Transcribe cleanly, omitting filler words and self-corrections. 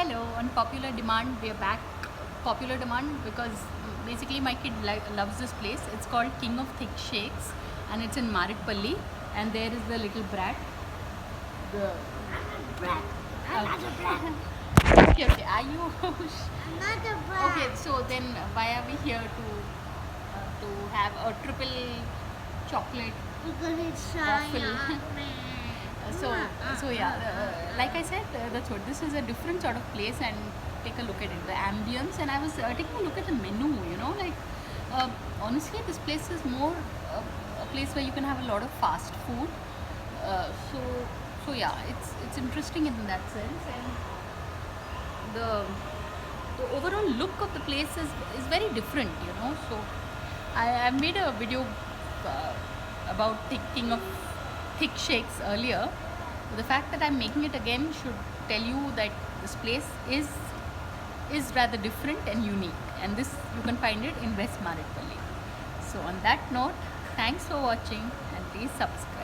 Hello, on Popular Demand, we are back. Popular Demand because basically my kid loves this place. It's called King of Thick Shakes and it's in Maritpalli. And there is the little brat. The Brat. I'm not a brat. okay, okay. Are you? I'm not a brat. Okay, so then why are we here to have a triple chocolate Because it's waffle? So yeah, like I said, that's what this is, a different sort of place. And take a look at it, the ambience. And I was taking a look at the menu, honestly this place is more a place where you can have a lot of fast food. So yeah, it's interesting in that sense. And the overall look of the place is very different, so I've made a video about thinking of thick shakes earlier. The fact that I'm making it again should tell you that this place is rather different and unique, and this you can find it in West Maritpalli. So on that note, thanks for watching and please subscribe.